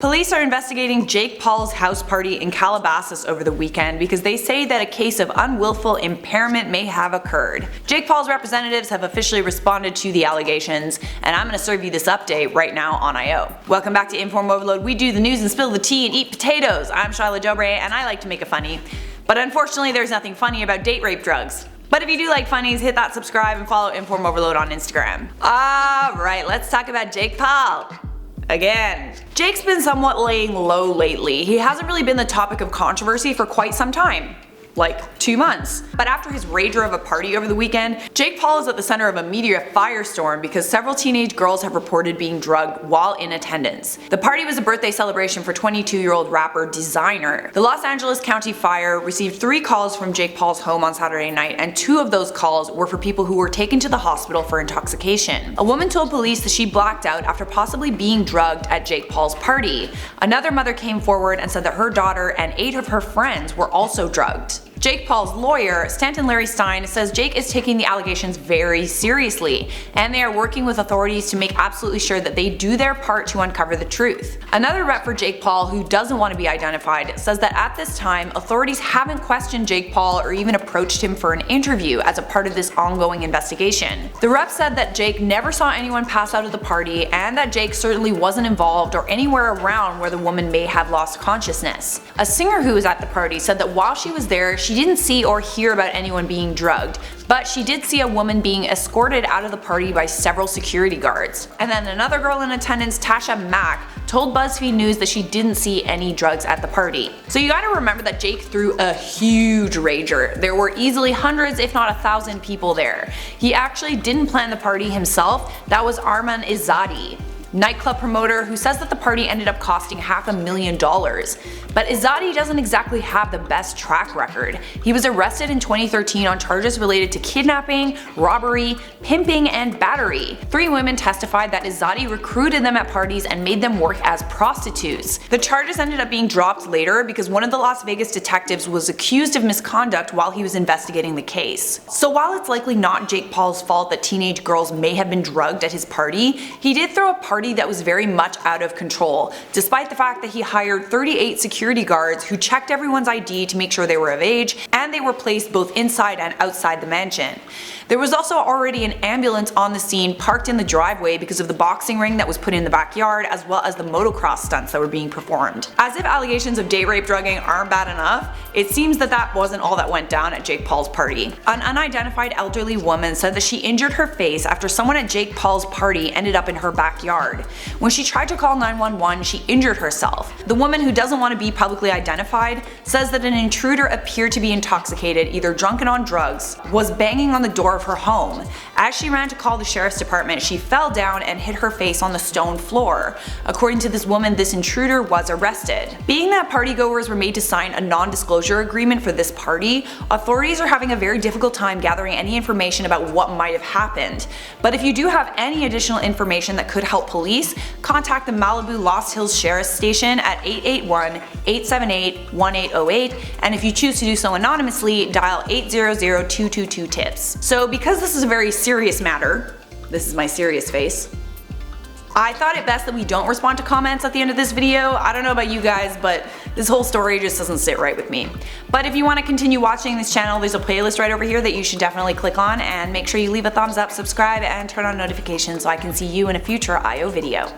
Police are investigating Jake Paul's house party in Calabasas over the weekend because they say that a case of unwillful impairment may have occurred. Jake Paul's representatives have officially responded to the allegations, and I'm going to serve you this update right now on IO. Welcome back to InformOverload. We do the news and spill the tea and eat potatoes. I'm Charlotte Dobre, and I like to make it funny. But unfortunately, there's nothing funny about date rape drugs. But if you do like funnies, hit that subscribe and follow InformOverload on Instagram. Alright, let's talk about Jake Paul. Again. Jake's been somewhat laying low lately. He hasn't really been the topic of controversy for quite some time. Like 2 months. But after his rager of a party over the weekend, Jake Paul is at the center of a media firestorm because several teenage girls have reported being drugged while in attendance. The party was a birthday celebration for 22-year-old rapper Designer. The Los Angeles County Fire received 3 calls from Jake Paul's home on Saturday night, and 2 of those calls were for people who were taken to the hospital for intoxication. A woman told police that she blacked out after possibly being drugged at Jake Paul's party. Another mother came forward and said that her daughter and 8 of her friends were also drugged. Jake Paul's lawyer, Stanton Larry Stein, says Jake is taking the allegations very seriously, and they are working with authorities to make absolutely sure that they do their part to uncover the truth. Another rep for Jake Paul, who doesn't want to be identified, says that at this time, authorities haven't questioned Jake Paul or even approached him for an interview as a part of this ongoing investigation. The rep said that Jake never saw anyone pass out of the party, and that Jake certainly wasn't involved or anywhere around where the woman may have lost consciousness. A singer who was at the party said that while she was there, she didn't see or hear about anyone being drugged, but she did see a woman being escorted out of the party by several security guards. And then another girl in attendance, Tasha Mack, told BuzzFeed News that she didn't see any drugs at the party. So you gotta remember that Jake threw a huge rager. There were easily hundreds if not 1,000 people there. He actually didn't plan the party himself. That was Arman Izzati, nightclub promoter, who says that the party ended up costing $500,000. But Izzati doesn't exactly have the best track record. He was arrested in 2013 on charges related to kidnapping, robbery, pimping, and battery. 3 women testified that Izzati recruited them at parties and made them work as prostitutes. The charges ended up being dropped later because one of the Las Vegas detectives was accused of misconduct while he was investigating the case. So while it's likely not Jake Paul's fault that teenage girls may have been drugged at his party, he did throw a party that was very much out of control, despite the fact that he hired 38 security guards who checked everyone's ID to make sure they were of age, and they were placed both inside and outside the mansion. There was also already an ambulance on the scene parked in the driveway because of the boxing ring that was put in the backyard, as well as the motocross stunts that were being performed. As if allegations of date rape drugging aren't bad enough, it seems that that wasn't all that went down at Jake Paul's party. An unidentified elderly woman said that she injured her face after someone at Jake Paul's party ended up in her backyard. When she tried to call 911, she injured herself. The woman, who doesn't want to be publicly identified, says that an intruder appeared to be intoxicated, either drunk and on drugs, was banging on the door of her home. As she ran to call the sheriff's department, she fell down and hit her face on the stone floor. According to this woman, this intruder was arrested. Being that partygoers were made to sign a non-disclosure agreement for this party, authorities are having a very difficult time gathering any information about what might have happened. But if you do have any additional information that could help police, contact the Malibu Lost Hills Sheriff's Station at 881-878-1808, and if you choose to do so anonymously, dial 800-222-TIPS. So because this is a very serious matter, this is my serious face, I thought it best that we don't respond to comments at the end of this video. I don't know about you guys, but this whole story just doesn't sit right with me. But if you want to continue watching this channel, there's a playlist right over here that you should definitely click on, and make sure you leave a thumbs up, subscribe, and turn on notifications so I can see you in a future IO video.